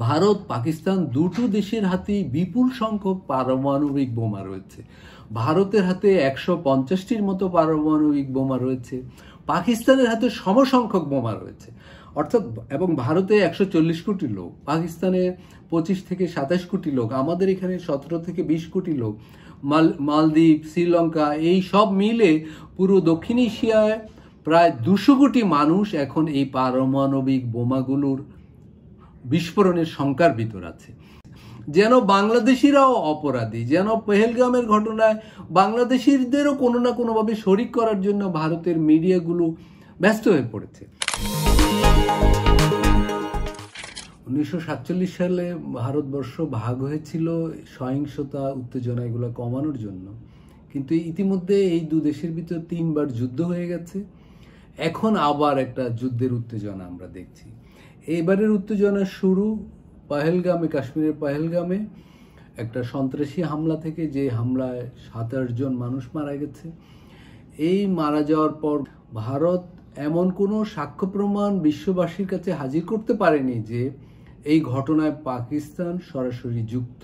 ভারত পাকিস্তান দুটো দেশের হাতেই বিপুল সংখ্যক পারমাণবিক বোমা রয়েছে। ভারতের হাতে 150টির মতো পারমাণবিক বোমা রয়েছে, পাকিস্তানের হাতে সমসংখ্যক বোমা রয়েছে। অর্থাৎ এবং ভারতে 140 কোটি লোক, পাকিস্তানে 25 থেকে 27 কোটি লোক, আমাদের এখানে 17 থেকে 20 কোটি লোক, মালদ্বীপ, শ্রীলঙ্কা, এই সব মিলে পুরো দক্ষিণ এশিয়ায় প্রায় 200 কোটি মানুষ এখন এই পারমাণবিক বোমাগুলোর বিস্ফোরণের শঙ্কার ভিতর আছে। যেন বাংলাদেশিরাও অপরাধী, যেন পেহেলগামের ঘটনায় বাংলাদেশিদেরও কোনো না কোনোভাবে শরিক করার জন্য ভারতের মিডিয়াগুলো ব্যস্ত হয়ে পড়েছে। 1947 সালে ভারতবর্ষ ভাগ হয়েছিল সহিংসতা উত্তেজনা এগুলো কমানোর জন্য, কিন্তু ইতিমধ্যে এই দু দেশের ভিতর 3 বার যুদ্ধ হয়ে গেছে। এখন আবার একটা যুদ্ধের উত্তেজনা আমরা দেখছি। এইবারের উত্তেজনা শুরু পহেলগামে, কাশ্মীরের পহেলগামে একটা সন্ত্রাসী হামলা থেকে, যে হামলায় 27 জন মানুষ মারা গেছে। এই মারা যাওয়ার পর ভারত এমন কোনো সাক্ষ্য প্রমাণ বিশ্ববাসীর কাছে হাজির করতে পারেনি যে এই ঘটনায় পাকিস্তান সরাসরি যুক্ত,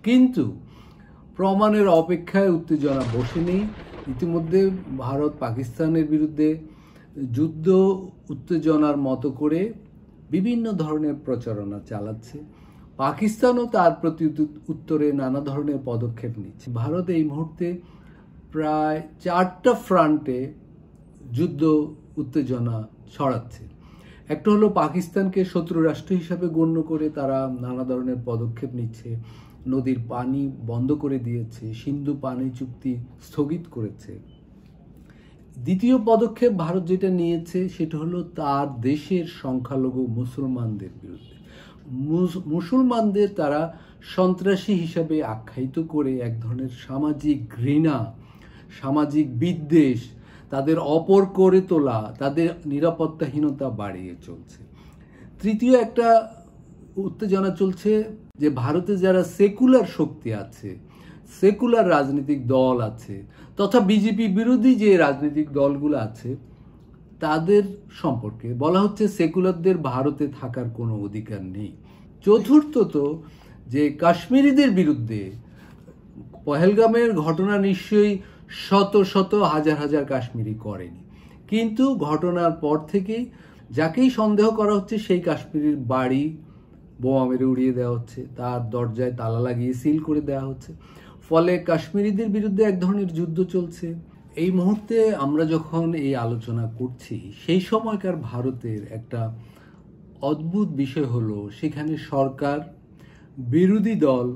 কিন্তু প্রমাণের অপেক্ষায় উত্তেজনা বসেনি। ইতিমধ্যে ভারত পাকিস্তানের বিরুদ্ধে যুদ্ধ উত্তেজনার মতো করে বিভিন্ন ধরনের প্রচারণা চালাচ্ছে। পাকিস্তানও তার প্রতি উত্তরে নানা ধরনের পদক্ষেপ নিচ্ছে। ভারত এই মুহূর্তে প্রায় 4টা ফ্রন্টে যুদ্ধ উত্তেজনা ছড়াচ্ছে। একটা হলো পাকিস্তানকে শত্রু রাষ্ট্র হিসাবে গণ্য করে তারা নানা ধরনের পদক্ষেপ নিচ্ছে, নদীর পানি বন্ধ করে দিয়েছে, সিন্ধু পানি চুক্তি স্থগিত করেছে। দ্বিতীয় পদক্ষেপ ভারত যেটা নিয়েছে সেটা হলো তার দেশের সংখ্যালঘু মুসলমানদের বিরুদ্ধে। মুসলমানদের তারা সন্ত্রাসী হিসাবে আখ্যায়িত করে এক ধরনের সামাজিক ঘৃণা, সামাজিক বিদ্বেষ, তাদের অপর করে তোলা, তাদের নিরাপত্তাহীনতা বাড়িয়ে চলছে। তৃতীয় একটা উত্তেজনা চলছে যে ভারতে যারা সেকুলার শক্তি আছে, সেকুলার রাজনৈতিক দল আছে, তথা বিজেপি বিরোধী যে রাজনৈতিক দলগুলো আছে, তাদের সম্পর্কে বলা হচ্ছে সেকুলারদের ভারতে থাকার কোনো অধিকার নেই। চতুর্থত যে কাশ্মীরিদের বিরুদ্ধে পহেলগামের ঘটনা নিশ্চয়ই শত শত হাজার হাজার কাশ্মীরি করেনি, কিন্তু ঘটনার পর থেকেই যাকেই সন্দেহ করা হচ্ছে সেই কাশ্মীরির বাড়ি বোমা মেরে উড়িয়ে দেওয়া হচ্ছে, তার দরজায় তালা লাগিয়ে সিল করে দেওয়া হচ্ছে। ফলে কাশ্মীরিদের বিরুদ্ধে এক ধরনের যুদ্ধ চলছে। এই মুহূর্তে আমরা যখন এই আলোচনা করছি, সেই সময়কার ভারতের একটা অদ্ভুত বিষয় হলো সেখানে সরকার, বিরোধী দল,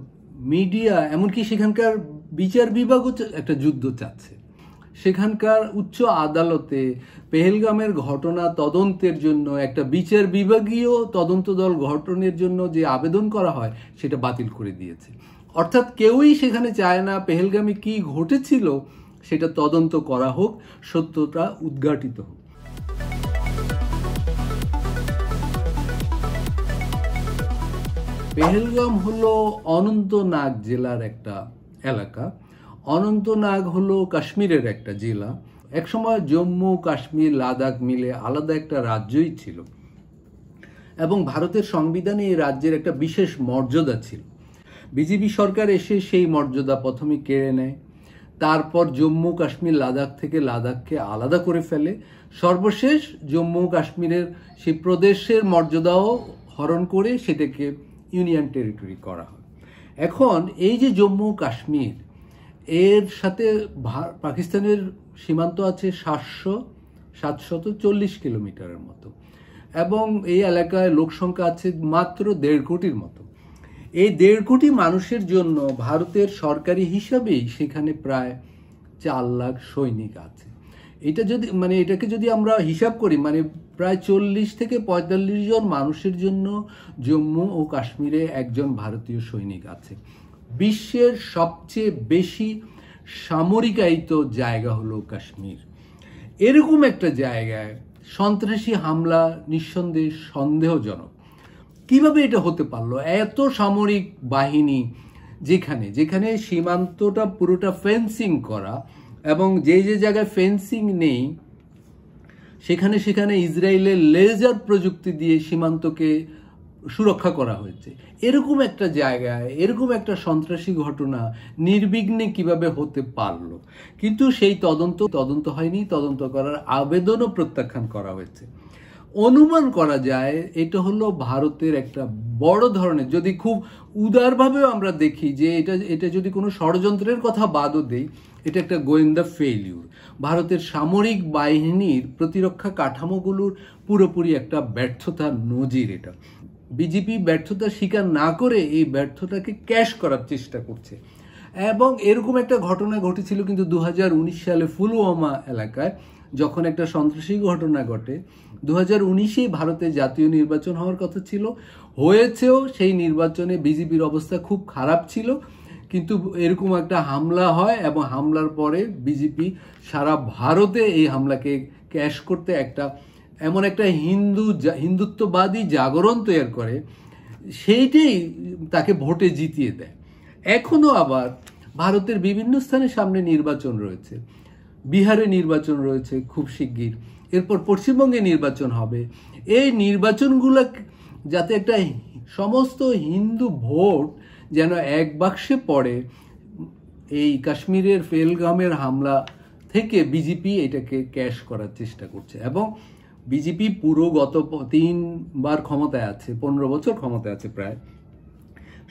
মিডিয়া, এমনকি সেখানকার বিচার বিভাগও একটা যুদ্ধ চাচ্ছে। সেখানকার উচ্চ আদালতে পেহেলগামের ঘটনা তদন্তের জন্য একটা বিচার বিভাগীয় তদন্ত দল গঠনের জন্য যে আবেদন করা হয় সেটা বাতিল করে দিয়েছে। অর্থাৎ কেউই সেখানে চায় না পেহেলগামে কি ঘটেছিল সেটা তদন্ত করা হোক, সত্যটা উদ্ঘাটিত হোক। পেহেলগাম হলো অনন্তনাগ জেলার একটা এলাকা। অনন্তনাগ হলো কাশ্মীরের একটা জেলা। একসময় জম্মু, কাশ্মীর, লাদাখ মিলে আলাদা একটা রাজ্যই ছিল এবং ভারতের সংবিধানে এই রাজ্যের একটা বিশেষ মর্যাদা ছিল। বিজেপি সরকার এসে সেই মর্যাদা প্রথমে কেড়ে নেয়, তারপর জম্মু, কাশ্মীর, লাদাখ থেকে লাদাখকে আলাদা করে ফেলে, সর্বশেষ জম্মু কাশ্মীরের সেই প্রদেশের মর্যাদাও হরণ করে সেটাকে ইউনিয়ন টেরিটরি করা হয়। এখন এই যে জম্মু কাশ্মীর, এর সাথে পাকিস্তানের সীমান্ত আছে 740 কিলোমিটারের মতো, এবং এই এলাকায় লোকসংখ্যা আছে মাত্র 1.5 কোটির মতো। এই 1.5 কোটি মানুষের জন্য ভারতের সরকারি হিসাবেই সেখানে প্রায় 4 লাখ সৈনিক আছে। এটাকে যদি আমরা হিসাব করি, প্রায় 40 থেকে 45 জন মানুষের জন্য জম্মু ও কাশ্মীরে একজন ভারতীয় সৈনিক আছে। বিশ্বের সবচেয়ে বেশি সামরিকায়িত জায়গা হলো কাশ্মীর। এরকম একটা জায়গায় সন্ত্রাসী হামলা নিঃসন্দেহে সন্দেহজনক। কিভাবে এটা হতে পারলো? এত সামরিক বাহিনী যেখানে সীমান্তটা পুরোটা ফেন্সিং করা, এবং যে জায়গায় ফেন্সিং নেই সেখানে ইসরায়েলের লেজার প্রযুক্তি দিয়ে সীমান্তকে সুরক্ষা করা হয়েছে। এরকম একটা জায়গায় এরকম একটা সন্ত্রাসী ঘটনা নির্বিঘ্নে কিভাবে হতে পারলো? কিন্তু সেই তদন্ত হয়নি, তদন্ত করার আবেদনও প্রত্যাখ্যান করা হয়েছে। অনুমান করা যায় এটা হলো ভারতের একটা বড় ধরনের, যদি খুব উদারভাবেও আমরা দেখি যে এটা যদি কোনো ষড়যন্ত্রের কথা বাদও দেই, এটা একটা গোয়েন্দা ফেইলিউর। ভারতের সামরিক বাহিনীর প্রতিরক্ষা কাঠামোগুলোর পুরোপুরি একটা ব্যর্থতার নজির এটা। বিজেপি ব্যর্থতা স্বীকার না করে এই ব্যর্থতাকে ক্যাশ করার চেষ্টা করছে। এবং এরকম একটা ঘটনা ঘটেছিল কিন্তু 2019 সালে পুলওয়ামা এলাকায়, যখন একটা সন্ত্রাসী ঘটনা ঘটে। 2019-এ ভারতে জাতীয় নির্বাচন হওয়ার কথা ছিল, হয়েছেও। সেই নির্বাচনে বিজেপির অবস্থা খুব খারাপ ছিল, কিন্তু এরকম একটা হামলা হয় এবং হামলার পরে বিজেপি সারা ভারতে এই হামলাকে ক্যাশ করতে এমন একটা হিন্দুত্ববাদী জাগরণ তৈরি করে, সেইটাই তাকে ভোটে জিতিয়ে দেয়। এখনো আবার ভারতের বিভিন্ন স্থানে সামনে নির্বাচন রয়েছে। বিহারে নির্বাচন রয়েছে খুব শিগগির, এরপর পশ্চিমবঙ্গে নির্বাচন হবে। এই নির্বাচনগুলো যাতে একটা সমস্ত হিন্দু ভোট যেন এক বাক্সে পড়ে, এই কাশ্মীরের পেহেলগামের হামলা থেকে বিজেপি এটাকে ক্যাশ করার চেষ্টা করছে। এবং বিজেপি পুরো গত 3বার ক্ষমতায় আছে, 15 বছর ক্ষমতায় আছে প্রায়।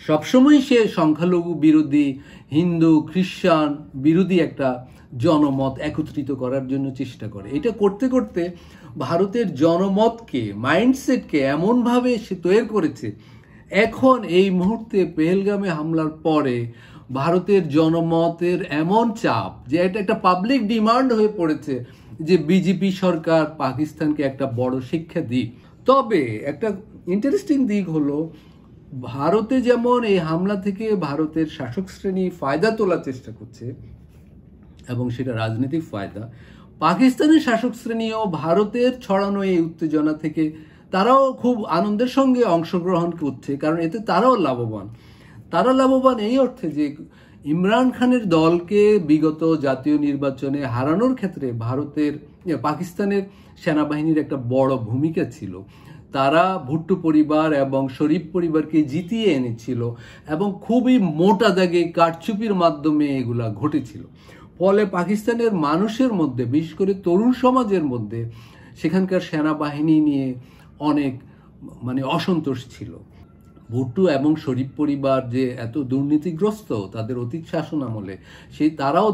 সবসময় সে সংখ্যালঘু বিরোধী, হিন্দু খ্রিস্টান বিরোধী একটা জনমত একত্রিত করার জন্য চেষ্টা করে। এটা করতে করতে ভারতের জনমতকে, মাইন্ডসেটকে এমনভাবে সে তৈরি করেছে, এখন এই মুহূর্তে পেহেলগামে হামলার পরে ভারতের জনমতের এমন চাপ যে এটা একটা পাবলিক ডিমান্ড হয়ে পড়েছে যে বিজেপি সরকার পাকিস্তানকে একটা বড় শিক্ষা দিক। তবে একটা ইন্টারেস্টিং দিক হলো, ভারতে যেমন এই হামলা থেকে ভারতের শাসক শ্রেণী ফায়দা তোলার চেষ্টা করছে এবং সেটা রাজনৈতিক ফায়দা, পাকিস্তানের শাসক শ্রেণীও ভারতের ছড়ানো এই উত্তেজনা থেকে তারাও খুব আনন্দের সঙ্গে অংশগ্রহণ করছে, কারণ এতে তারাও লাভবান। তারা লাভবান এই অর্থে যে ইমরান খানের দলকে বিগত জাতীয় নির্বাচনে হারানোর ক্ষেত্রে পাকিস্তানের সেনাবাহিনীর একটা বড় ভূমিকা ছিল। তারা ভুট্টো পরিবার এবং শরীফ পরিবারকে জিতিয়ে এনেছিল এবং খুবই মোটা দাগে কারচুপির মাধ্যমে এগুলা ঘটেছিল। ফলে পাকিস্তানের মানুষের মধ্যে, বিশেষ করে তরুণ সমাজের মধ্যে, সেখানকার সেনাবাহিনী নিয়ে অনেক অসন্তোষ ছিল। ভুট্টো এবং শরীফ পরিবার যে এত দুর্নীতিগ্রস্ত তাদের অতীত শাসন আমলে, তারাও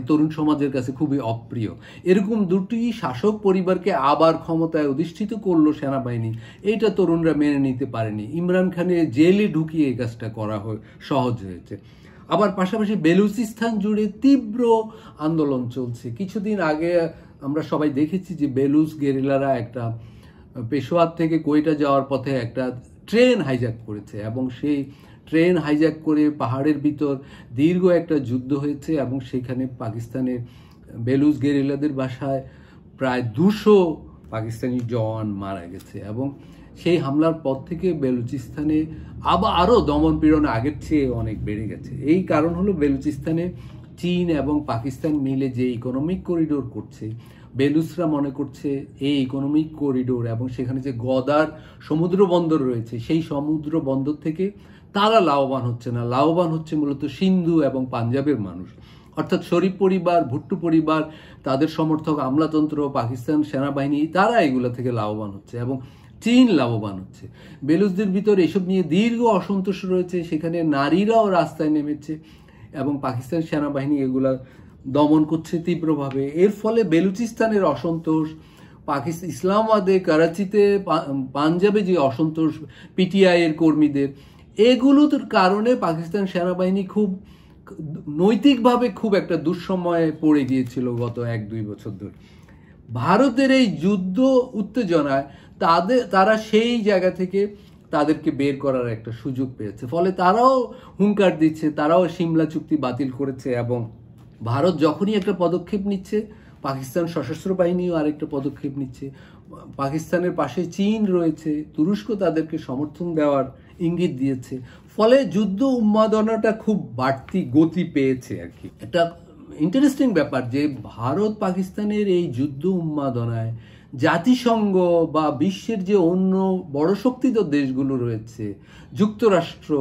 তরুণ সমাজের কাছে খুবই অপ্রিয়। এরকম দুটি শাসক পরিবারকে আবার ক্ষমতায় অধিষ্ঠিত করলো সেনাবাহিনী, এইটা তরুণরা মেনে নিতে পারেনি। ইমরান খানের জেলে ঢুকিয়ে এই কাজটা করা সহজ হয়েছে। আবার পাশাপাশি বেলুচিস্তান জুড়ে তীব্র আন্দোলন চলছে। কিছুদিন আগে আমরা সবাই দেখেছি যে বেলুচ গেরিলারা একটা পেশোয়ার থেকে কোয়েটা যাওয়ার পথে একটা ট্রেন হাইজ্যাক করেছে এবং সেই ট্রেন হাইজ্যাক করে পাহাড়ের ভিতর দীর্ঘ একটা যুদ্ধ হয়েছে এবং সেখানে পাকিস্তানের বেলুচ গেরিলাদের বাসায় প্রায় 200 পাকিস্তানি জওয়ান মারা গেছে। এবং সেই হামলার পর থেকে বেলুচিস্তানে আরও দমন পীড়ন আগের চেয়ে অনেক বেড়ে গেছে। এই কারণ হলো বেলুচিস্তানে চীন এবং পাকিস্তান মিলে যে ইকোনমিক করিডোর করছে, বেলুচরা মনে করছে এই ইকোনমিক করিডোর এবং সেখানে যে গদার সমুদ্র বন্দর রয়েছে, সেই সমুদ্র বন্দর থেকে তারা লাভবান হচ্ছে না, লাভবান হচ্ছে মূলত সিন্ধু এবং পাঞ্জাবের মানুষ। অর্থাৎ শরীফ পরিবার, ভুট্টো পরিবার, তাদের সমর্থক আমলাতন্ত্র, পাকিস্তান সেনাবাহিনী, তারা এগুলো থেকে লাভবান হচ্ছে এবং চীন লাভবান হচ্ছে। বেলুচদের ভিতর এসব নিয়ে দীর্ঘ অসন্তোষ রয়েছে, সেখানে নারীরাও রাস্তায় নেমেছে এবং পাকিস্তান সেনাবাহিনী এগুলা দমন করছে তীব্রভাবে। এর ফলে বেলুচিস্তানের অসন্তোষ, ইসলামাবাদে, করাচিতে, পাঞ্জাবে যে অসন্তোষ পিটিআই এর কর্মীদের, এগুলোর কারণে পাকিস্তান সেনাবাহিনী নৈতিকভাবে খুব একটা দুঃসময়ে পড়ে গিয়েছিল গত 1-2 বছর ধরে। ভারতের এই যুদ্ধ উত্তেজনায় তারা সেই জায়গা থেকে তাদেরকে বের করার একটা সুযোগ পেয়েছে। ফলে তারাও হুঙ্কার দিচ্ছে, তারাও সিমলা চুক্তি বাতিল করেছে এবং ভারত যখনই একটা পদক্ষেপ নিচ্ছে, পাকিস্তান সশস্ত্র বাহিনীও আরেকটা পদক্ষেপ নিচ্ছে। পাকিস্তানের পাশে চীন রয়েছে, তুরস্ক তাদেরকে সমর্থন দেওয়ার ইঙ্গিত দিয়েছে। ফলে যুদ্ধ উন্মাদনাটা খুব বাড়তি গতি পেয়েছে আর কি। একটা ইন্টারেস্টিং ব্যাপার যে ভারত পাকিস্তানের এই যুদ্ধ উন্মাদনায় জাতিসংঘ বা বিশ্বের যে অন্য বড় শক্তিধর দেশগুলো রয়েছে, যুক্তরাষ্ট্র,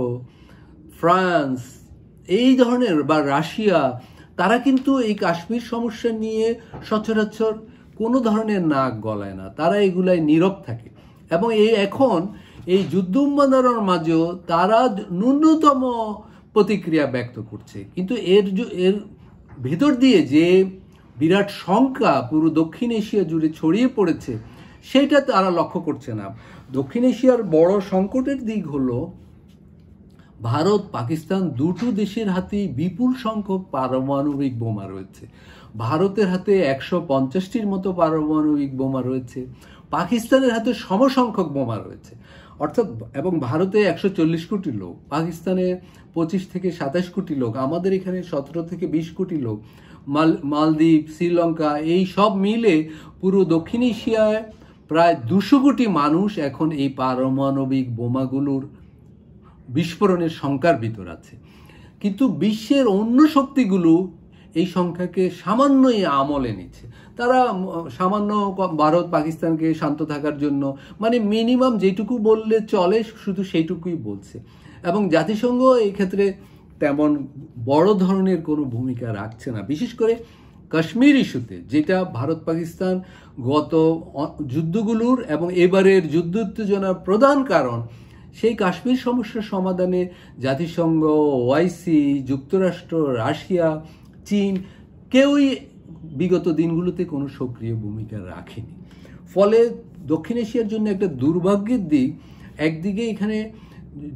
ফ্রান্স, এই ধরনের বা রাশিয়া, তারা কিন্তু এই কাশ্মীর সমস্যা নিয়ে সচরাচর কোনো ধরনের নাক গলায় না, তারা এগুলাই নীরব থাকে। এবং এখন এই যুদ্ধ উন্মাদনার মাঝেও তারা ন্যূনতম প্রতিক্রিয়া ব্যক্ত করছে। কিন্তু এর ভেতর দিয়ে যে বিরাট সংখ্যা পুরো দক্ষিণ এশিয়া জুড়ে ছড়িয়ে পড়েছে, সেটা তারা লক্ষ্য করছে না। দক্ষিণ এশিয়ার বড় সংকটের দিক হলো ভারত পাকিস্তান দুটো দেশের হাতেই বিপুল সংখ্যক পারমাণবিক বোমা রয়েছে। ভারতের হাতে 150টির মতো পারমাণবিক বোমা রয়েছে, পাকিস্তানের হাতে সমসংখ্যক বোমা রয়েছে। অর্থাৎ এবং ভারতে 140 কোটি লোক, পাকিস্তানে 25 থেকে 27 কোটি লোক, আমাদের এখানে 17 থেকে 20 কোটি লোক, মালদ্বীপ, শ্রীলঙ্কা, এই সব মিলে পুরো দক্ষিণ এশিয়ায় প্রায় 200 কোটি মানুষ এখন এই পারমাণবিক বোমাগুলোর বিস্ফোরণের সংখ্যার ভিতর আছে। কিন্তু বিশ্বের অন্য শক্তিগুলো এই সংখ্যাকে সামান্যই আমলে নিচ্ছে। তারা সামান্য ভারত পাকিস্তানকে শান্ত থাকার জন্য মানে মিনিমাম যেটুকু বললে চলে শুধু সেইটুকুই বলছে। এবং জাতিসংঘ এই ক্ষেত্রে তেমন বড় ধরনের কোনো ভূমিকা রাখছে না, বিশেষ করে কাশ্মীর ইস্যুতে, যেটা ভারত পাকিস্তান গত যুদ্ধগুলোর এবং এবারের যুদ্ধ উত্তেজনার প্রধান কারণ। সেই কাশ্মীর সমস্যার সমাধানে জাতিসংঘ, ওআইসি, যুক্তরাষ্ট্র, রাশিয়া, চীন কেউই বিগত দিনগুলোতে কোনো সক্রিয় ভূমিকা রাখেনি। ফলে দক্ষিণ এশিয়ার জন্য একটা দুর্ভাগ্যের দিক, একদিকে এখানে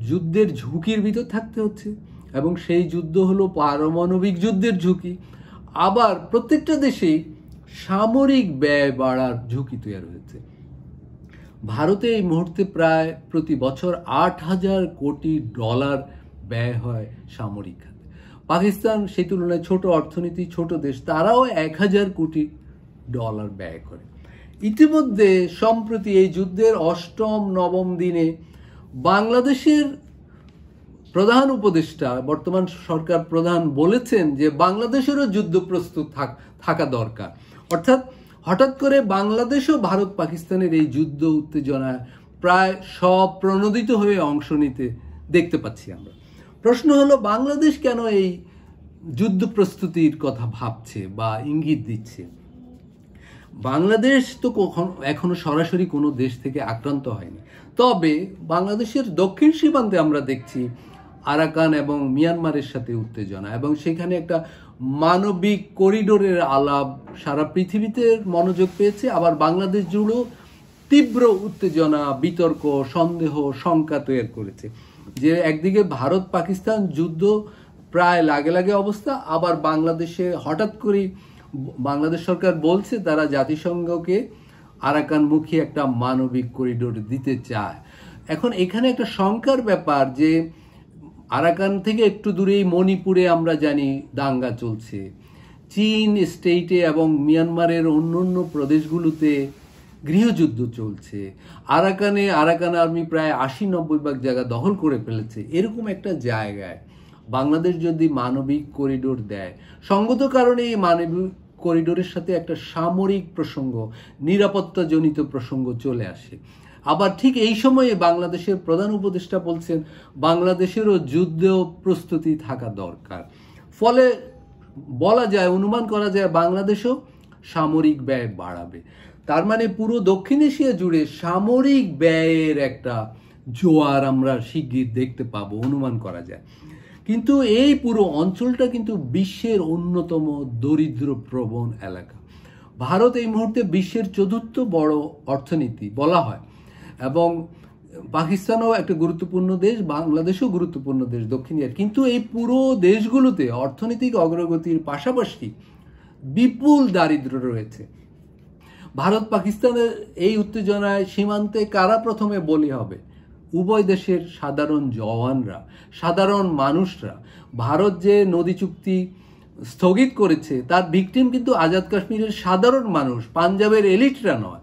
যুদ্ধের ঝুঁকির ভিতর থাকতে হচ্ছে এবং সেই যুদ্ধ হলো পারমাণবিক যুদ্ধের ঝুঁকি, আবার প্রত্যেকটা দেশেই সামরিক ব্যয় বাড়ার ঝুঁকি তৈরি হয়েছে। ভারতে এই মুহূর্তে প্রায় প্রতি বছর $8,000 কোটি ব্যয় হয় সামরিক খাতে। পাকিস্তান সেই তুলনায় ছোট অর্থনীতি, ছোট দেশ, তারাও $1,000 কোটি ব্যয় করে। ইতিমধ্যে সম্প্রতি এই যুদ্ধের 8ম 9ম দিনে বাংলাদেশের প্রধান উপদেষ্টা, বর্তমান সরকার প্রধান, বলেছেন যে বাংলাদেশেরও যুদ্ধ প্রস্তুত থাকা দরকার। অর্থাৎ হঠাৎ করে বাংলাদেশও ভারত পাকিস্তানের এই যুদ্ধ উত্তেজনায় প্রায় স্বপ্রণোদিত হয়ে অংশ নিতে দেখতে পাচ্ছি আমরা। প্রশ্ন হলো, বাংলাদেশ কেন এই যুদ্ধ প্রস্তুতির কথা ভাবছে বা ইঙ্গিত দিচ্ছে? বাংলাদেশ তো এখনো সরাসরি কোনো দেশ থেকে আক্রান্ত হয়নি, তবে বাংলাদেশের দক্ষিণ সীমান্তে আমরা দেখছি আরাকান এবং মিয়ানমারের সাথে উত্তেজনা, এবং সেখানে একটা মানবিক করিডোরের আলাপ সারা পৃথিবীতে মনোযোগ পেয়েছে। আবার বাংলাদেশ জুড়েও তীব্র উত্তেজনা, বিতর্ক, সন্দেহ, শঙ্কা তৈরি করেছে যে একদিকে ভারত পাকিস্তান যুদ্ধ প্রায় লাগে লাগে অবস্থা, আবার বাংলাদেশে হঠাৎ করে বাংলাদেশ সরকার বলছে তারা জাতিসংঘকে আরাকানমুখী একটা মানবিক করিডোর দিতে চায়। এখন এখানে একটা শঙ্কার ব্যাপার যে আরাকান থেকে একটু দূরেই মণিপুরে আমরা জানি দাঙ্গা চলছে, চীন স্টেটে এবং মিয়ানমারের অন্যান্য প্রদেশগুলোতে গৃহযুদ্ধ চলছে, আরাকান আর্মি প্রায় 80-90 জায়গা দখল করে ফেলেছে। এরকম একটা জায়গায় বাংলাদেশ যদি মানবিক করিডোর দেয়, সঙ্গত কারণে এই মানবিক করিডোরের সাথে একটা সামরিক প্রসঙ্গ, নিরাপত্তাজনিত প্রসঙ্গ চলে আসে। আবার ঠিক এই সময়ে বাংলাদেশের প্রধান উপদেষ্টা বলছেন বাংলাদেশেরও যুদ্ধ প্রস্তুতি থাকা দরকার। ফলে বলা যায়, অনুমান করা যায় বাংলাদেশও সামরিক ব্যয় বাড়াবে। তার মানে পুরো দক্ষিণ এশিয়া জুড়ে সামরিক ব্যয়ের একটা জোয়ার আমরা শিগগির দেখতে পাবো, অনুমান করা যায়। কিন্তু এই পুরো অঞ্চলটা কিন্তু বিশ্বের অন্যতম দরিদ্র প্রবণ এলাকা। ভারত এই মুহূর্তে বিশ্বের 4র্থ বড় অর্থনীতি বলা হয়, এবং পাকিস্তানও একটা গুরুত্বপূর্ণ দেশ, বাংলাদেশও গুরুত্বপূর্ণ দেশ দক্ষিণ এশিয়ার। কিন্তু এই পুরো দেশগুলোতে অর্থনৈতিক অগ্রগতির পাশাপাশি বিপুল দারিদ্র্য রয়েছে। ভারত পাকিস্তানের এই উত্তেজনায় সীমান্তে কারা প্রথমে বলি হবে? উভয় দেশের সাধারণ জওয়ানরা, সাধারণ মানুষরা। ভারত যে নদী চুক্তি স্থগিত করেছে তার ভিকটিম কিন্তু আজাদ কাশ্মীরের সাধারণ মানুষ, পাঞ্জাবের এলিটরা নয়।